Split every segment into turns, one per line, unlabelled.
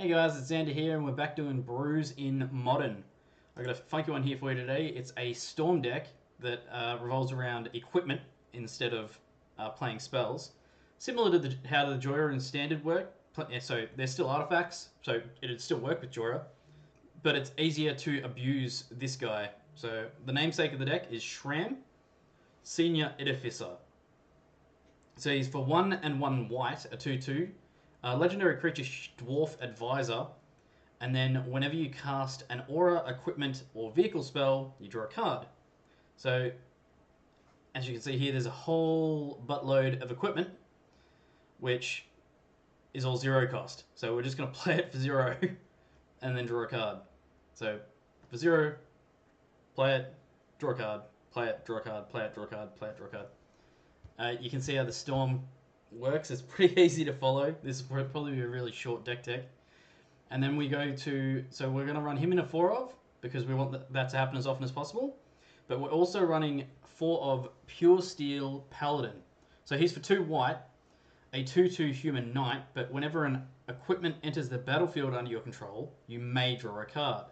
Hey guys, it's Xander here, and we're back doing brews in Modern. I've got a funky one here for you today. It's a Storm deck that revolves around equipment instead of playing spells. Similar to how the Joya and Standard work. So they're still artifacts, so it'd still work with Joya, but it's easier to abuse this guy. So the namesake of the deck is Sramo, Senior Edificer. So he's for 1 and 1 white, a 2/2. Legendary creature Dwarf Advisor, and then whenever you cast an aura, equipment, or vehicle spell, you draw a card. So, as you can see here, there's a whole buttload of equipment, which is all 0 cost. So we're just going to play it for 0, and then draw a card. So, for 0, play it, draw a card, play it, draw a card, play it, draw a card, play it, draw a card. You can see how the Storm works. It's pretty easy to follow. This will probably be a really short deck. And then we go to, so we're going to run him in a 4 of, because we want that to happen as often as possible. But we're also running 4 of Pure Steel Paladin. So he's for 2 white, a 2/2 human knight, but whenever an equipment enters the battlefield under your control, you may draw a card.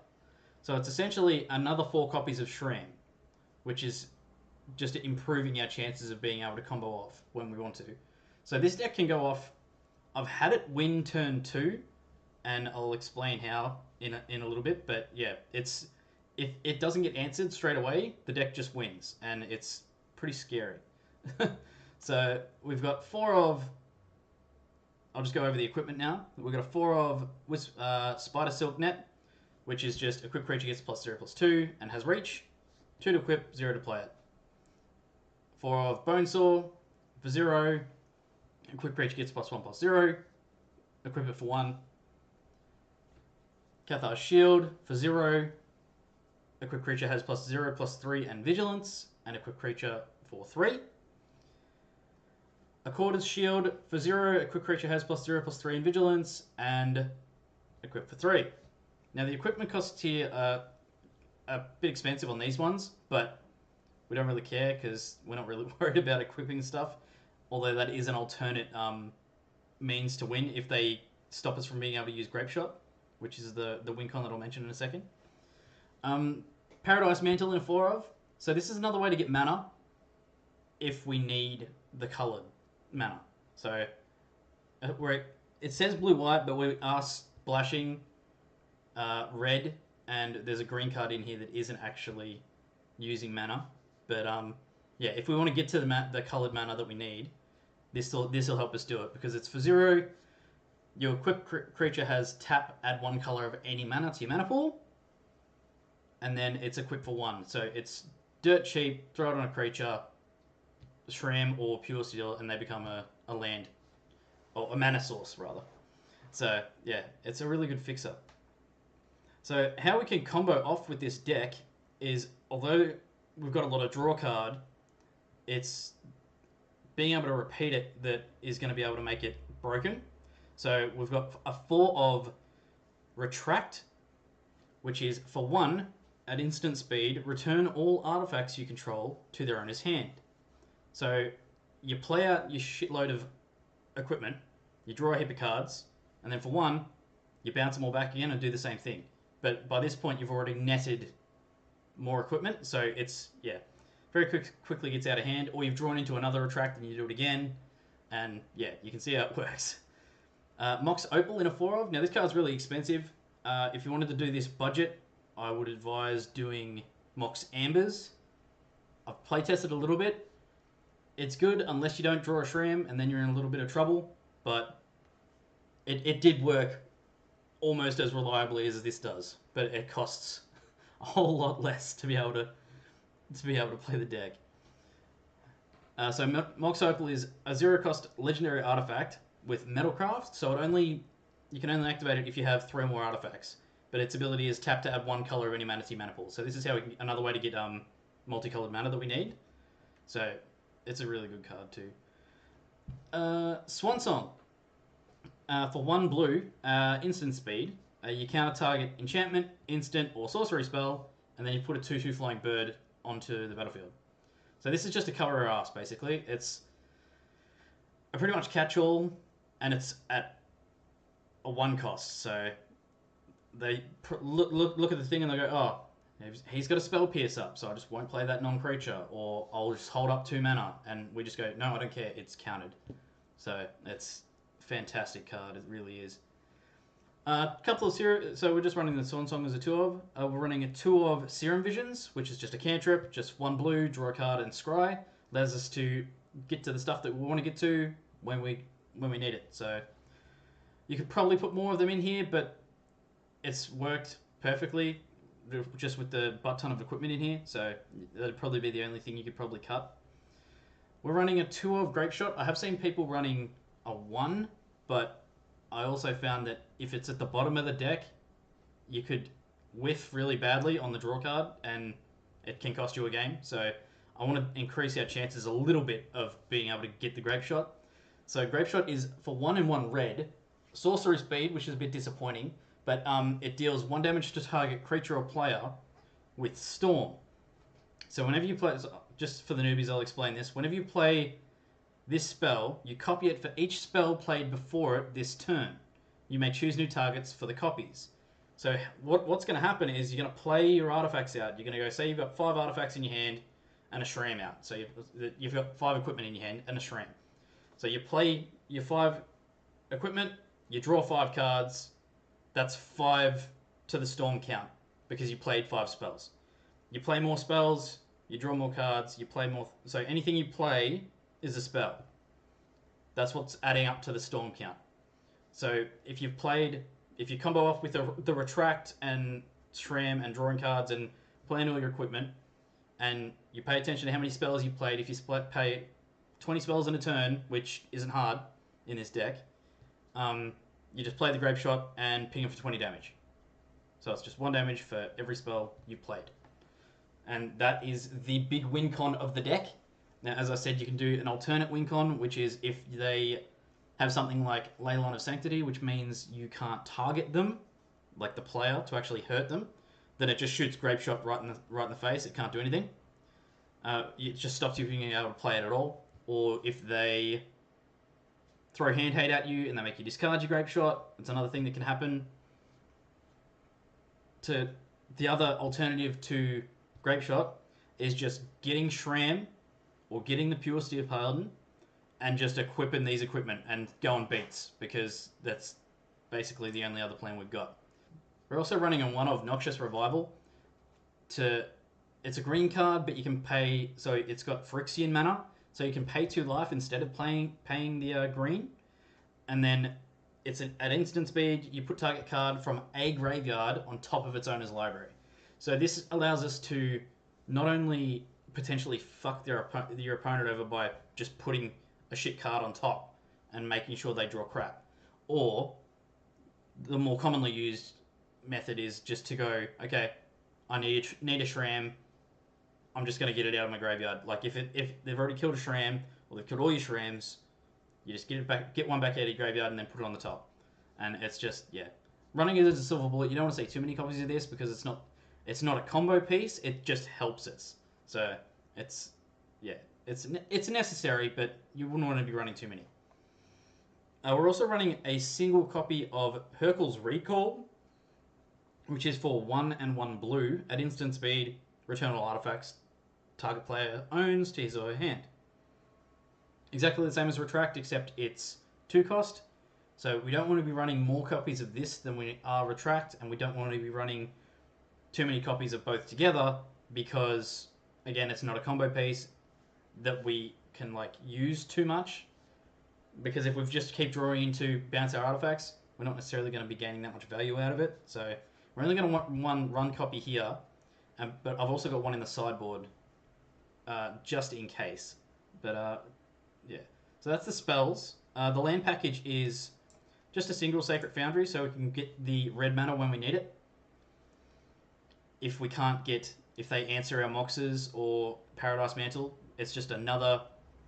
So it's essentially another 4 copies of Sramo, which is just improving our chances of being able to combo off when we want to. So this deck can go off. I've had it win turn 2, and I'll explain how in a little bit. But yeah, if it doesn't get answered straight away, the deck just wins, and it's pretty scary. So we've got 4 of. I'll just go over the equipment now. We've got a 4 of Spider Silk Net, which is just equip creature gets +0/+2 and has reach. 2 to equip, 0 to play it. 4 of Bonesaw for 0. Equip creature gets +1/+0. Equip it for 1. Cathar's Shield for 0. Equip creature has +0/+3 and Vigilance. And equip creature for 3. Accorda's Shield for 0. Equip creature has +0/+3 and Vigilance. And equip for 3. Now the equipment costs here are a bit expensive on these ones, but we don't really care because we're not really worried about equipping stuff. Although that is an alternate means to win if they stop us from being able to use Grape Shot, which is the win con that I'll mention in a second. Paradise Mantle in a 4 of. So this is another way to get mana if we need the coloured mana. So it says blue-white, but we are splashing red, and there's a green card in here that isn't actually using mana. But yeah, if we want to get to the coloured mana that we need, this will help us do it, because it's for 0. Your equipped creature has tap, add 1 colour of any mana to your mana pool, and then it's equipped for 1. So it's dirt cheap, throw it on a creature, Sramo or Pure Steel, and they become a land, or a mana source rather. So yeah, it's a really good fixer. So how we can combo off with this deck is, although we've got a lot of draw card, it's being able to repeat it that is going to be able to make it broken. So we've got a 4 of Retract, which is for 1, at instant speed, return all artifacts you control to their owner's hand. So you play out your shitload of equipment, you draw a heap of cards, and then for 1, you bounce them all back again and do the same thing. But by this point, you've already netted more equipment, so it's, yeah, very quickly gets out of hand, or you've drawn into another Retract and you do it again, and yeah, you can see how it works. Mox Opal in a 4 of. Now this card's really expensive. If you wanted to do this budget, I would advise doing Mox Ambers. I've playtested a little bit. It's good unless you don't draw a Sramo, and then you're in a little bit of trouble, but it did work almost as reliably as this does, but it costs a whole lot less to be able to play the deck. So Mox Opal is a 0 cost legendary artifact with Metalcraft, so you can only activate it if you have 3 or more artifacts. But its ability is tap to add 1 color of any mana to your mana pool. So this is how another way to get multicolored mana that we need. So it's a really good card too. Swan Song. For 1 blue, instant speed, you counter target enchantment, instant, or sorcery spell, and then you put a 2/2 flying bird onto the battlefield. So this is just to cover our ass, basically. It's a pretty much catch-all, and it's at a 1 cost. So they look at the thing and they go, oh, he's got a spell pierce up, so I just won't play that non-creature, or I'll just hold up 2 mana, and we just go, no, I don't care, it's countered. So it's a fantastic card, it really is. A couple of so we're just running the Swan Song as a 2 of. We're running a 2 of Serum Visions, which is just a cantrip, just 1 blue, draw a card, and scry. Allows us to get to the stuff that we want to get to when we need it. So you could probably put more of them in here, but it's worked perfectly just with the butt ton of equipment in here. So that'd probably be the only thing you could probably cut. We're running a 2 of Grape Shot. I have seen people running a 1, but I also found that if it's at the bottom of the deck, you could whiff really badly on the draw card, and it can cost you a game. So I want to increase our chances a little bit of being able to get the Grape Shot. So Grape Shot is for 1 and 1 red, sorcery speed, which is a bit disappointing, but it deals 1 damage to target creature or player with Storm. So whenever you play, just for the newbies, I'll explain this. Whenever you play this spell, you copy it for each spell played before it this turn. You may choose new targets for the copies. So what's going to happen is you're going to play your artifacts out. You're going to go, say you've got 5 artifacts in your hand and a Shram out. So you've got 5 equipment in your hand and a Shram. So you play your 5 equipment, you draw 5 cards. That's 5 to the Storm count because you played 5 spells. You play more spells, you draw more cards, you play more. So anything you play is a spell. That's what's adding up to the Storm count. So if you combo off with the Retract and Shram and drawing cards and playing all your equipment, and you pay attention to how many spells you played, if you pay 20 spells in a turn, which isn't hard in this deck, you just play the Grape Shot and ping him for 20 damage. So it's just 1 damage for every spell you played. And that is the big win con of the deck. Now, as I said, you can do an alternate win con, which is if they have something like Leyline of Sanctity, which means you can't target them, like the player, to actually hurt them, then it just shoots Grape Shot right in the face. It can't do anything. It just stops you from being able to play it at all. Or if they throw Hand Hate at you and they make you discard your Grape Shot, it's another thing that can happen. The other alternative to Grape Shot is just getting Shram or getting the Pure Steel Paladin and just equipping these equipment and going beats, because that's basically the only other plan we've got. We're also running a 1 of Noxious Revival. It's a green card, but you can pay, so it's got Phyrexian mana, so you can pay 2 life instead of paying the green, and then it's at instant speed, you put target card from a graveyard on top of its owner's library. So this allows us to not only potentially fuck your opponent over by just putting a shit card on top and making sure they draw crap, or the more commonly used method is just to go, okay, I need a Shram, I'm just going to get it out of my graveyard. Like if they've already killed a Shram, or they've killed all your Shrams, you just get one back out of your graveyard and then put it on the top. And it's just, yeah. Running it as a Silver Bullet, you don't want to see too many copies of this because it's not a combo piece, it just helps us. So it's necessary, but you wouldn't want to be running too many. We're also running a single copy of Hurkyl's Recall, which is for 1 and 1 blue. At instant speed, return all artifacts target player owns to his or her hand. Exactly the same as Retract, except it's 2 cost. So we don't want to be running more copies of this than we are Retract, and we don't want to be running too many copies of both together because, again, it's not a combo piece that we can use too much. Because if we just keep drawing into bounce our artifacts, we're not necessarily going to be gaining that much value out of it. So we're only going to want 1 run copy here, but I've also got 1 in the sideboard just in case. But yeah, so that's the spells. The land package is just a single Sacred Foundry, so we can get the red mana when we need it. If they answer our Moxes or Paradise Mantle, it's just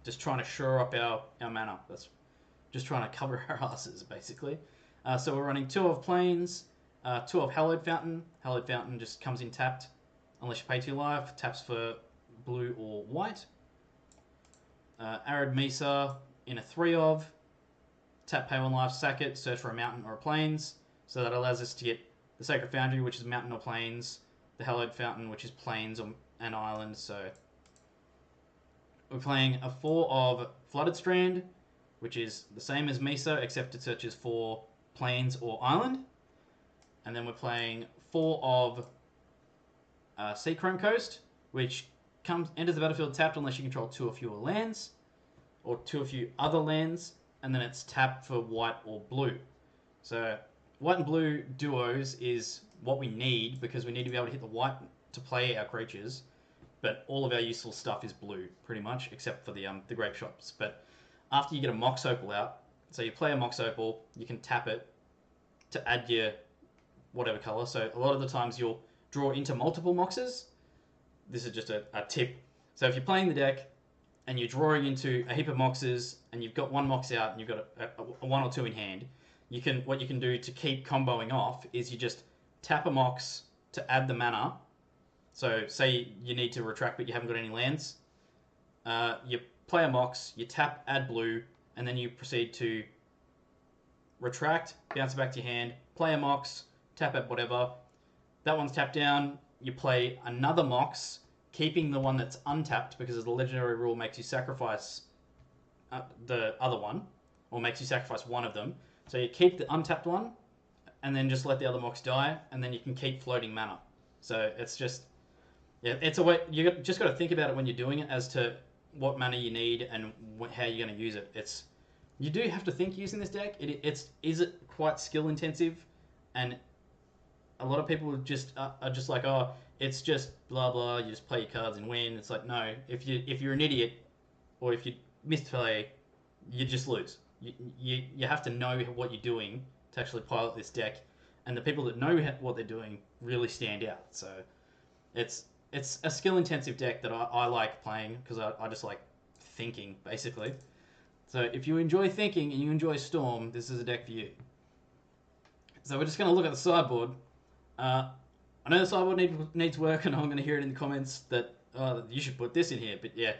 just trying to shore up our mana. That's just trying to cover our asses, basically. So we're running 2 of Plains, 2 of Hallowed Fountain. Hallowed Fountain just comes in tapped, unless you pay 2 life, taps for blue or white. Arid Mesa in a 3 of, tap, pay 1 life, sack it, search for a mountain or a plains. So that allows us to get the Sacred Foundry, which is mountain or plains, the Hallowed Fountain, which is plains and island. So we're playing a 4 of Flooded Strand, which is the same as Miso, except it searches for plains or island. And then we're playing 4 of Seachrome Coast, which enters the battlefield tapped unless you control 2 or fewer lands, or 2 or few other lands, and then it's tapped for white or blue. So white and blue duos is what we need, because we need to be able to hit the white to play our creatures, but all of our useful stuff is blue, pretty much, except for the Grape Shops. But after you get a Mox Opal out, so you play a Mox Opal, you can tap it to add your whatever color. So a lot of the times you'll draw into multiple Moxes. This is just a tip. So if you're playing the deck and you're drawing into a heap of Moxes and you've got one Mox out and you've got a 1 or 2 in hand, what you can do to keep comboing off is you just tap a Mox to add the mana. So say you need to retract but you haven't got any lands. You play a Mox, you tap, add blue, and then you proceed to retract, bounce it back to your hand, play a Mox, tap at whatever. That one's tapped down. You play another Mox, keeping the one that's untapped, because the legendary rule makes you sacrifice the other one, or makes you sacrifice one of them. So you keep the untapped one, and then just let the other Mox die, and then you can keep floating mana. So it's just, yeah, it's a way. You just got to think about it when you're doing it as to what mana you need and how you're going to use it. You do have to think using this deck. Is it quite skill intensive, and a lot of people just are just like, oh, it's just blah blah. You just play your cards and win. It's like, no. If you're an idiot, or if you misplay, you just lose. You have to know what you're doing to actually pilot this deck, and the people that know what they're doing really stand out. So it's a skill intensive deck that I like playing, because I just like thinking, basically. So if you enjoy thinking and you enjoy Storm, this is a deck for you. So we're just going to look at the sideboard. I know the sideboard needs work, and I'm going to hear it in the comments that you should put this in here. But yeah,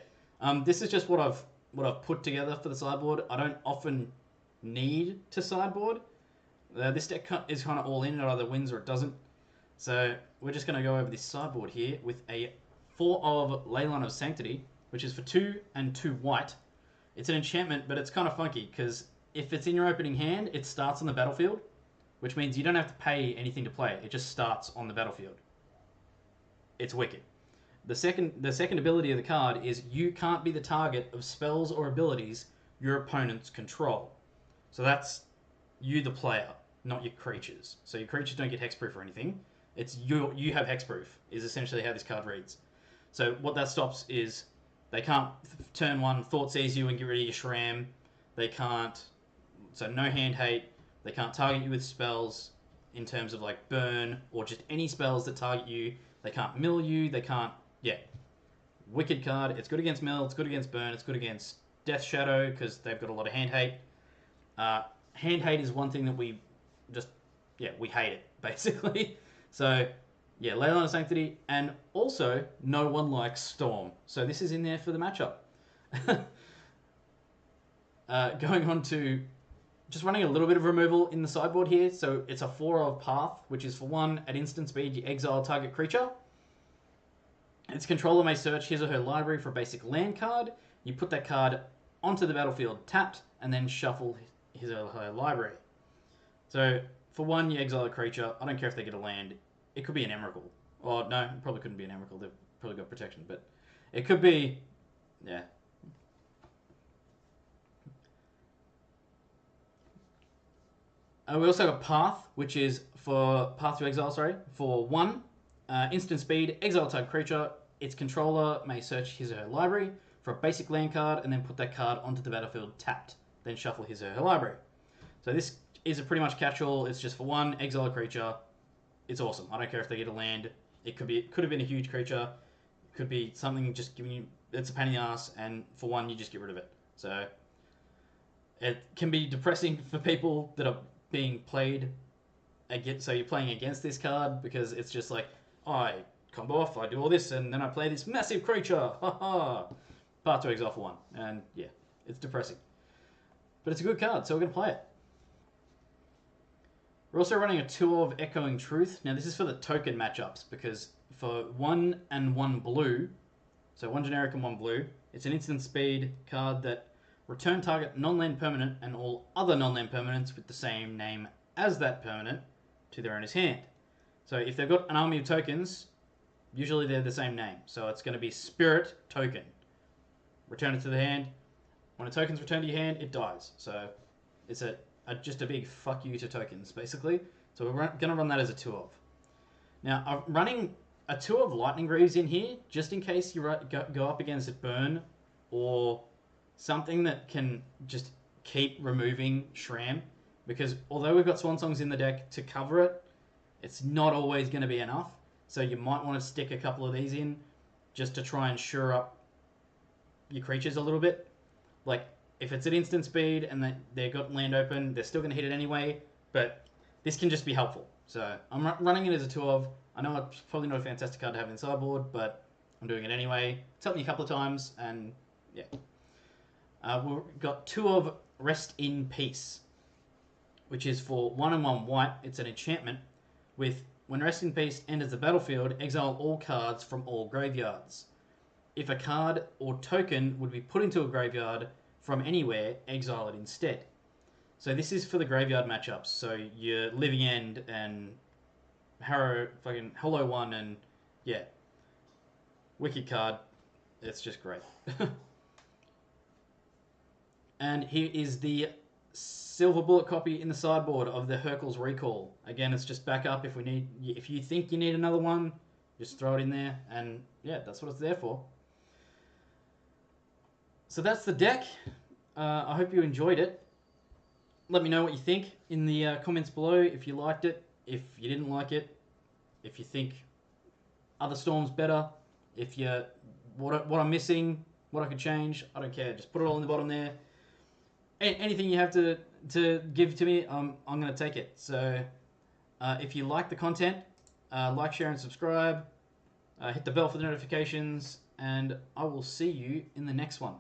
this is just what I've put together for the sideboard. I don't often need to sideboard. This deck is kind of all in. It either wins or it doesn't. So we're just going to go over this sideboard here with a 4 of Leyline of Sanctity, which is for 2 and 2 white. It's an enchantment, but it's kind of funky, because if it's in your opening hand, it starts on the battlefield, which means you don't have to pay anything to play. It just starts on the battlefield. It's wicked. The second ability of the card is you can't be the target of spells or abilities your opponents control. So that's you, the player, not your creatures. So your creatures don't get hexproof or anything. It's you have hexproof, is essentially how this card reads. So what that stops is they can't turn 1 Thought Seize you and get rid of your Shram. They can't, so no hand hate. They can't target you with spells in terms of like burn or just any spells that target you. They can't mill you. They can't, yeah. Wicked card. It's good against mill. It's good against burn. It's good against Death Shadow, because they've got a lot of hand hate. Hand hate is one thing that we just, yeah, we hate it, basically. So, yeah, Leyline of Sanctity, and also no one likes Storm. So this is in there for the matchup. Going on to just running a little bit of removal in the sideboard here. So it's a 4 of Path, which is for 1, at instant speed, you exile target creature. Its controller may search his or her library for a basic land card. You put that card onto the battlefield tapped, and then shuffle his or her library. So for 1, you exile a creature. I don't care if they get a land. It could be an Emrakul. Or no, it probably couldn't be an Emrakul. They've probably got protection. But it could be, yeah. We also got Path, which is for Path to Exile, for 1, instant speed, exile type creature. Its controller may search his or her library for a basic land card, and then put that card onto the battlefield tapped. Then shuffle his or her library. So this is a pretty much catch-all. It's just for 1, exile a creature. It's awesome. I don't care if they get a land. It could have been a huge creature. It could be something just giving you, it's a pain in the ass, and for 1, you just get rid of it. So it can be depressing for people that are being played against. So you're playing against this card, because it's just like, oh, I combo off, I do all this, and then I play this massive creature. Haha. Path to Exile for 1. And yeah, it's depressing. But it's a good card, so we're going to play it. We're also running a 2 of Echoing Truth. Now this is for the token matchups, because for 1 and 1 blue, so 1 generic and 1 blue, it's an instant speed card that return target non-land permanent and all other non-land permanents with the same name as that permanent to their owner's hand. So if they've got an army of tokens, usually they're the same name. So it's going to be Spirit Token. Return it to the hand. When a token's returned to your hand, it dies. So it's just a big fuck you to tokens, basically. So we're going to run that as a 2 of. Now, I'm running a 2 of Lightning Greaves in here, just in case you go up against a burn or something that can just keep removing Shram. Because although we've got Swan Songs in the deck to cover it, it's not always going to be enough. So you might want to stick a couple of these in just to try and shore up your creatures a little bit. Like, if it's at instant speed and they've got land open, they're still going to hit it anyway, but this can just be helpful. So I'm running it as a 2 of. I know it's probably not a fantastic card to have in sideboard, but I'm doing it anyway. It's helped me a couple of times, and yeah. We've got 2 of Rest in Peace, which is for 1 and 1 white. It's an enchantment with, when Rest in Peace enters the battlefield, exile all cards from all graveyards. If a card or token would be put into a graveyard from anywhere, exile it instead. So this is for the graveyard matchups. So your Living End and Hollow One and yeah, wicked card. It's just great. And here is the silver bullet copy in the sideboard of the Hercules Recall. Again, it's just backup if you think you need another one, just throw it in there, and yeah, that's what it's there for. So that's the deck. I hope you enjoyed it. Let me know what you think in the comments below, if you liked it, if you didn't like it, if you think other Storm's better, if you what I'm missing, what I could change. I don't care. Just put it all in the bottom there. Anything you have to give to me, I'm going to take it. So if you like the content, like, share, and subscribe. Hit the bell for the notifications, and I will see you in the next one.